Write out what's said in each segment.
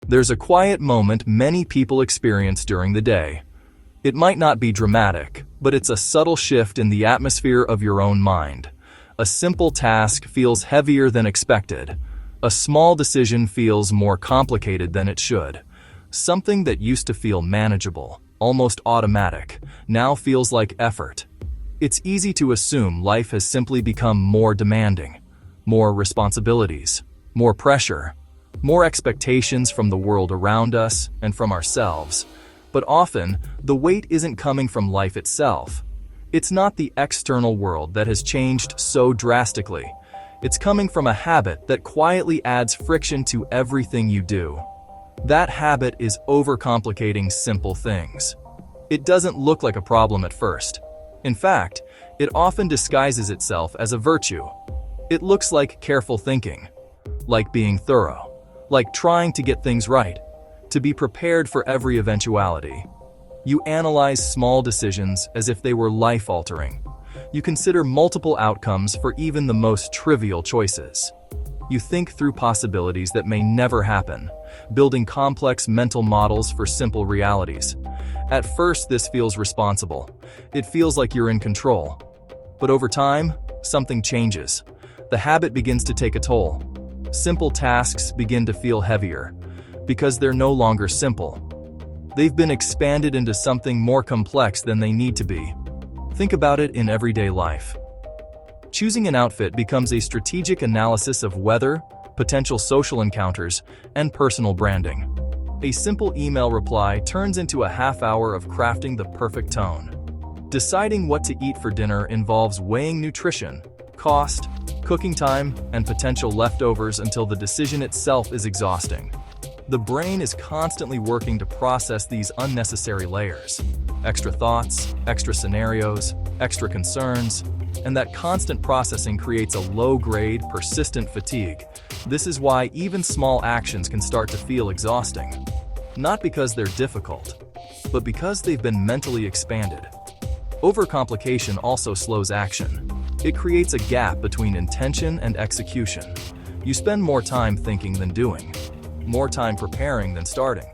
There's a quiet moment many people experience during the day. It might not be dramatic, but it's a subtle shift in the atmosphere of your own mind. A simple task feels heavier than expected. A small decision feels more complicated than it should. Something that used to feel manageable, almost automatic, now feels like effort. It's easy to assume life has simply become more demanding. More responsibilities, more pressure, more expectations from the world around us and from ourselves. But often, the weight isn't coming from life itself. It's not the external world that has changed so drastically. It's coming from a habit that quietly adds friction to everything you do. That habit is overcomplicating simple things. It doesn't look like a problem at first. In fact, it often disguises itself as a virtue. It looks like careful thinking, like being thorough, like trying to get things right, to be prepared for every eventuality. You analyze small decisions as if they were life-altering. You consider multiple outcomes for even the most trivial choices. You think through possibilities that may never happen, building complex mental models for simple realities. At first, this feels responsible. It feels like you're in control. But over time, something changes. The habit begins to take a toll. Simple tasks begin to feel heavier, because they're no longer simple. They've been expanded into something more complex than they need to be. Think about it in everyday life. Choosing an outfit becomes a strategic analysis of weather, potential social encounters, and personal branding. A simple email reply turns into a half hour of crafting the perfect tone. Deciding what to eat for dinner involves weighing nutrition, cost, cooking time, and potential leftovers until the decision itself is exhausting. The brain is constantly working to process these unnecessary layers. Extra thoughts, extra scenarios, extra concerns, and that constant processing creates a low-grade, persistent fatigue. This is why even small actions can start to feel exhausting. Not because they're difficult, but because they've been mentally expanded. Overcomplication also slows action. It creates a gap between intention and execution. You spend more time thinking than doing, more time preparing than starting.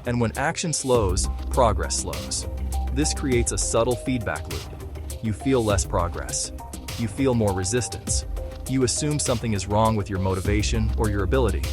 And when action slows, progress slows. This creates a subtle feedback loop. You feel less progress. You feel more resistance. You assume something is wrong with your motivation or your ability.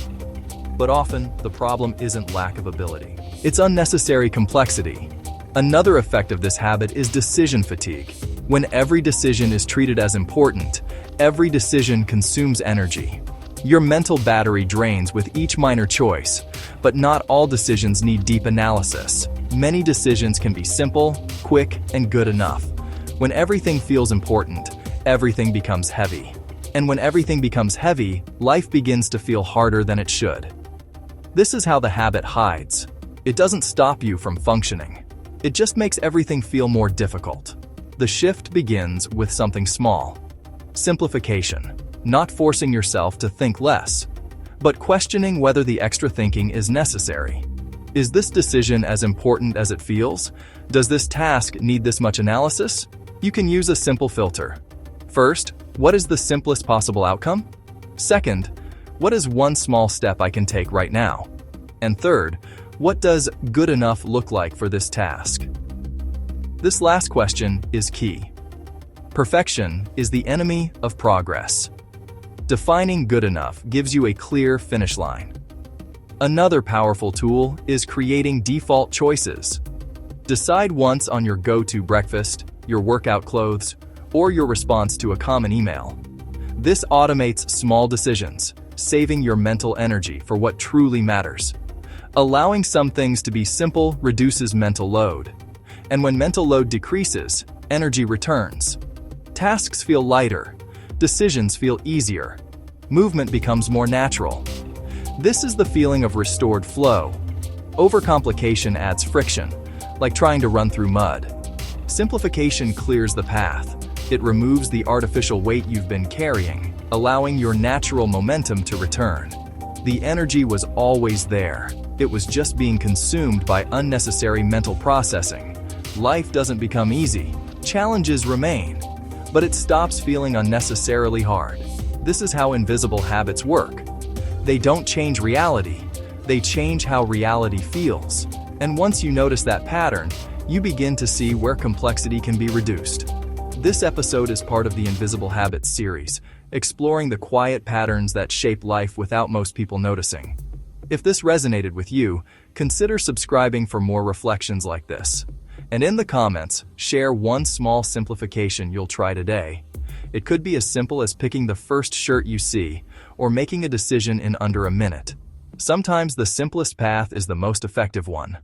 But often, the problem isn't lack of ability. It's unnecessary complexity. Another effect of this habit is decision fatigue. When every decision is treated as important, every decision consumes energy. Your mental battery drains with each minor choice, but not all decisions need deep analysis. Many decisions can be simple, quick, and good enough. When everything feels important, everything becomes heavy. And when everything becomes heavy, life begins to feel harder than it should. This is how the habit hides. It doesn't stop you from functioning. It just makes everything feel more difficult. The shift begins with something small. Simplification. Not forcing yourself to think less, but questioning whether the extra thinking is necessary. Is this decision as important as it feels? Does this task need this much analysis? You can use a simple filter. First, what is the simplest possible outcome? Second, what is one small step I can take right now? And third, what does good enough look like for this task? This last question is key. Perfection is the enemy of progress. Defining good enough gives you a clear finish line. Another powerful tool is creating default choices. Decide once on your go-to breakfast, your workout clothes, or your response to a common email. This automates small decisions, saving your mental energy for what truly matters. Allowing some things to be simple reduces mental load. And when mental load decreases, energy returns. Tasks feel lighter. Decisions feel easier. Movement becomes more natural. This is the feeling of restored flow. Overcomplication adds friction, like trying to run through mud. Simplification clears the path. It removes the artificial weight you've been carrying, allowing your natural momentum to return. The energy was always there. It was just being consumed by unnecessary mental processing. Life doesn't become easy. Challenges remain, but it stops feeling unnecessarily hard. This is how invisible habits work. They don't change reality. They change how reality feels. And once you notice that pattern, you begin to see where complexity can be reduced. This episode is part of the Invisible Habits series, exploring the quiet patterns that shape life without most people noticing. If this resonated with you, consider subscribing for more reflections like this. And in the comments, share one small simplification you'll try today. It could be as simple as picking the first shirt you see, or making a decision in under a minute. Sometimes the simplest path is the most effective one.